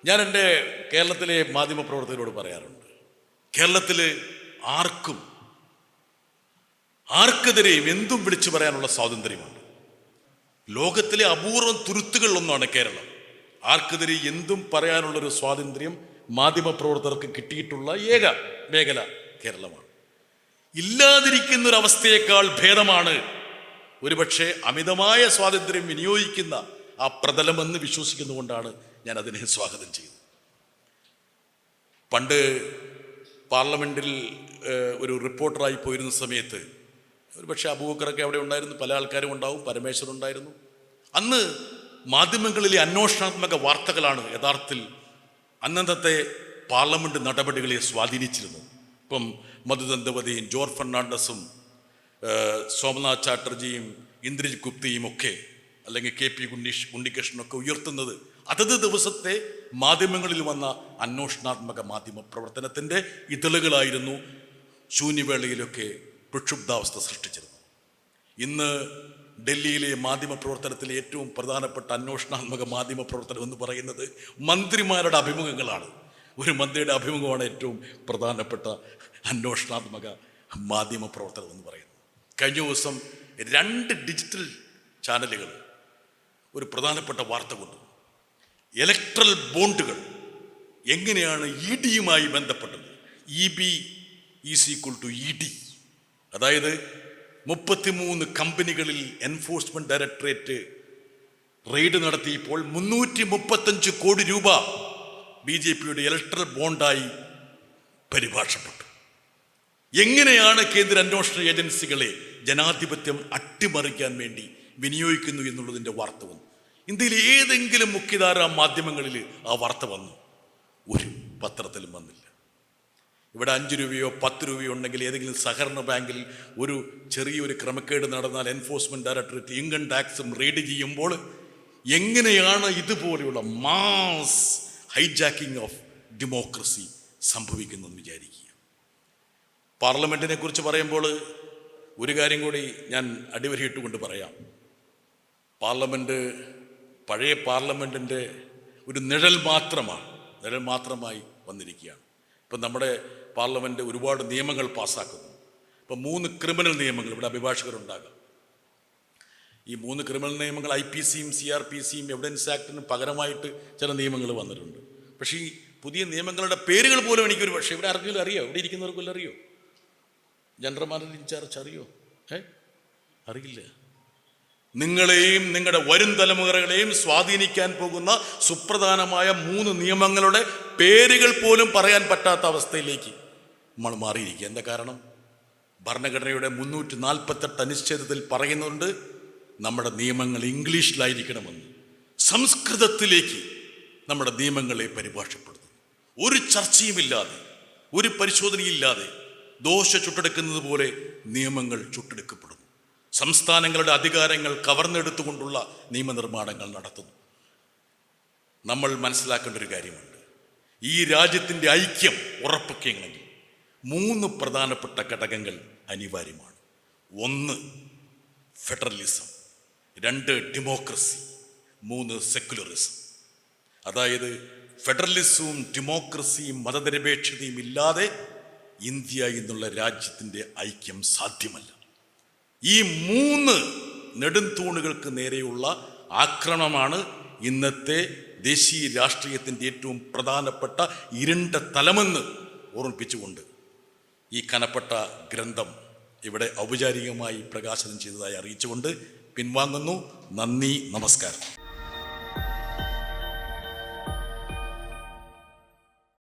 ഞാൻ എൻ്റെ കേരളത്തിലെ മാധ്യമപ്രവർത്തകരോട് പറയാറുണ്ട്, കേരളത്തിൽ ആർക്കെതിരെയും എന്തും വിളിച്ചു പറയാനുള്ള സ്വാതന്ത്ര്യമാണ്. ലോകത്തിലെ അപൂർവം തുരുത്തുകളിലൊന്നാണ് കേരളം. ആർക്കെതിരെ എന്തും പറയാനുള്ളൊരു സ്വാതന്ത്ര്യം മാധ്യമപ്രവർത്തകർക്ക് കിട്ടിയിട്ടുള്ള ഏക മേഖല കേരളമാണ്. ഇല്ലാതിരിക്കുന്നൊരവസ്ഥയേക്കാൾ ഭേദമാണ് ഒരുപക്ഷെ അമിതമായ സ്വാതന്ത്ര്യം വിനിയോഗിക്കുന്ന ആ പ്രതലമെന്ന് വിശ്വസിക്കുന്നുകൊണ്ടാണ് ഞാൻ അതിനെ സ്വാഗതം ചെയ്യുന്നത്. പണ്ട് പാർലമെൻറ്റിൽ ഒരു റിപ്പോർട്ടറായി പോയിരുന്ന സമയത്ത് ഒരുപക്ഷെ അബൂബക്കറൊക്കെ അവിടെ ഉണ്ടായിരുന്നു, പല ആൾക്കാരും ഉണ്ടാവും, പരമേശ്വരൻ ഉണ്ടായിരുന്നു. അന്ന് മാധ്യമങ്ങളിലെ അന്വേഷണാത്മക വാർത്തകളാണ് യഥാർത്ഥത്തിൽ അന്നത്തെ പാർലമെൻറ്റ് നടപടികളെ സ്വാധീനിച്ചിരുന്നത്. ഇപ്പം മധുദന്തവതിയും ജോർജ് ഫെർണാണ്ടസും സോമനാഥ് ചാറ്റർജിയും ഇന്ദ്രജിത് ഗുപ്തയും ഒക്കെ, അല്ലെങ്കിൽ KP ഉണ്ണികൃഷ്ണനൊക്കെ ഉയർത്തുന്നത് അതത് ദിവസത്തെ മാധ്യമങ്ങളിൽ വന്ന അന്വേഷണാത്മക മാധ്യമ പ്രവർത്തനത്തിൻ്റെ ഇതളുകളായിരുന്നു ശൂന്യവേളയിലൊക്കെ പ്രക്ഷുബ്ധാവസ്ഥ സൃഷ്ടിച്ചിരുന്നത്. ഇന്ന് ഡൽഹിയിലെ മാധ്യമ പ്രവർത്തനത്തിലെ ഏറ്റവും പ്രധാനപ്പെട്ട അന്വേഷണാത്മക മാധ്യമ പ്രവർത്തനം എന്ന് പറയുന്നത് മന്ത്രിമാരുടെ അഭിമുഖങ്ങളാണ്. ഒരു മന്ത്രിയുടെ അഭിമുഖമാണ് ഏറ്റവും പ്രധാനപ്പെട്ട അന്വേഷണാത്മക മാധ്യമ പ്രവർത്തനം എന്ന് പറയുന്നത്. കഴിഞ്ഞ ദിവസം 2 ഡിജിറ്റൽ ചാനലുകൾ ഒരു പ്രധാനപ്പെട്ട വാർത്ത കൊണ്ടു. ഇലക്ട്രൽ ബോണ്ടുകൾ എങ്ങനെയാണ് ED-യുമായി ബന്ധപ്പെട്ടത്. EB = ED. അതായത് 33 കമ്പനികളിൽ എൻഫോഴ്സ്മെന്റ് ഡയറക്ടറേറ്റ് റെയ്ഡ് നടത്തിയപ്പോൾ 335 കോടി രൂപ BJPയുടെ ഇലക്ട്രൽ ബോണ്ടായി പരിഭാഷപ്പെട്ടു. എങ്ങനെയാണ് കേന്ദ്ര അന്വേഷണ ഏജൻസികളെ ജനാധിപത്യം അട്ടിമറിക്കാൻ വേണ്ടി വിനിയോഗിക്കുന്നു എന്നുള്ളതിൻ്റെ വാർത്ത വന്നു. ഇന്ത്യയിലെ ഏതെങ്കിലും മുഖ്യധാര മാധ്യമങ്ങളിൽ ആ വാർത്ത വന്നു? ഒരു പത്രത്തിലും വന്നില്ല. ഇവിടെ 5 രൂപയോ 10 രൂപയോ ഉണ്ടെങ്കിൽ ഏതെങ്കിലും സഹകരണ ബാങ്കിൽ ഒരു ചെറിയൊരു ക്രമക്കേട് നടന്നാൽ എൻഫോഴ്സ്മെന്റ് ഡയറക്ടറേറ്റ് ഇൻകം ടാക്സും റെയ്ഡ് ചെയ്യുമ്പോൾ എങ്ങനെയാണ് ഇതുപോലെയുള്ള മാസ് ഹൈജാക്കിംഗ് ഓഫ് ഡെമോക്രസി സംഭവിക്കുന്നതെന്ന് വിചാരിക്കുക. പാർലമെൻറ്റിനെ കുറിച്ച് പറയുമ്പോൾ ഒരു കാര്യം കൂടി ഞാൻ അടിവരയിട്ടുകൊണ്ട് പറയാം. പാർലമെൻറ്റ് പഴയ പാർലമെൻറ്റിൻ്റെ ഒരു നിഴൽ മാത്രമായി വന്നിരിക്കുകയാണ്. ഇപ്പം നമ്മുടെ പാർലമെൻറ്റ് ഒരുപാട് നിയമങ്ങൾ പാസ്സാക്കുന്നു. ഇപ്പം 3 ക്രിമിനൽ നിയമങ്ങൾ, ഇവിടെ അഭിഭാഷകരുണ്ടാകാം. ഈ 3 ക്രിമിനൽ നിയമങ്ങൾ IPC-യും CRPC-യും എവിഡൻസ് ആക്ടിനും പകരമായിട്ട് ചില നിയമങ്ങൾ വന്നിട്ടുണ്ട്. പക്ഷേ ഈ പുതിയ നിയമങ്ങളുടെ പേരുകൾ പോലും എനിക്കൊരു പക്ഷേ ഇവിടെ ആർക്കെങ്കിലും അറിയോ? ഇവിടെ ഇരിക്കുന്നവർക്കെല്ലാം അറിയോ? ജനറൽ മാനേജർ ഇൻചാർജ് അറിയോ? അറിയില്ല. നിങ്ങളെയും നിങ്ങളുടെ വരും തലമുറകളെയും സ്വാധീനിക്കാൻ പോകുന്ന സുപ്രധാനമായ 3 നിയമങ്ങളുടെ പേരുകൾ പോലും പറയാൻ പറ്റാത്ത അവസ്ഥയിലേക്ക് നമ്മൾ മാറിയിരിക്കുക. എന്താ കാരണം? ഭരണഘടനയുടെ 348 അനുച്ഛേദത്തിൽ പറയുന്നുണ്ട് നമ്മുടെ നിയമങ്ങൾ ഇംഗ്ലീഷിലായിരിക്കണമെന്ന്. സംസ്കൃതത്തിലേക്ക് നമ്മുടെ നിയമങ്ങളെ പരിഭാഷപ്പെടുന്നു. ഒരു ചർച്ചയുമില്ലാതെ, ഒരു പരിശോധനയില്ലാതെ ദോശ ചുട്ടെടുക്കുന്നത് പോലെ നിയമങ്ങൾ ചുട്ടെടുക്കപ്പെടുന്നു. സംസ്ഥാനങ്ങളുടെ അധികാരങ്ങൾ കവർന്നെടുത്തുകൊണ്ടുള്ള നിയമനിർമ്മാണങ്ങൾ നടത്തുന്നു. നമ്മൾ മനസ്സിലാക്കേണ്ട ഒരു കാര്യമുണ്ട്. ഈ രാജ്യത്തിൻ്റെ ഐക്യം ഉറപ്പിക്കണമെങ്കിൽ 3 പ്രധാനപ്പെട്ട ഘടകങ്ങൾ അനിവാര്യമാണ്. 1 ഫെഡറലിസം, 2 ഡെമോക്രസി, 3 സെക്യുലറിസം. അതായത് ഫെഡറലിസവും ഡെമോക്രസിയും മതനിരപേക്ഷതയും ഇല്ലാതെ ഇന്ത്യ എന്നുള്ള രാജ്യത്തിൻ്റെ ഐക്യം സാധ്യമല്ല. ഈ 3 നെടുംതൂണുകൾക്ക് നേരെയുള്ള ആക്രമണമാണ് ഇന്നത്തെ ദേശീയ രാഷ്ട്രീയത്തിൻ്റെ ഏറ്റവും പ്രധാനപ്പെട്ട ഇരുണ്ട തലമെന്ന് ഓർമ്മിപ്പിച്ചുകൊണ്ട് ഈ കനപ്പെട്ട ഗ്രന്ഥം ഇവിടെ ഔപചാരികമായി പ്രകാശനം ചെയ്തതായി അറിയിച്ചുകൊണ്ട് പിൻവാങ്ങുന്നു. നന്ദി, നമസ്കാരം.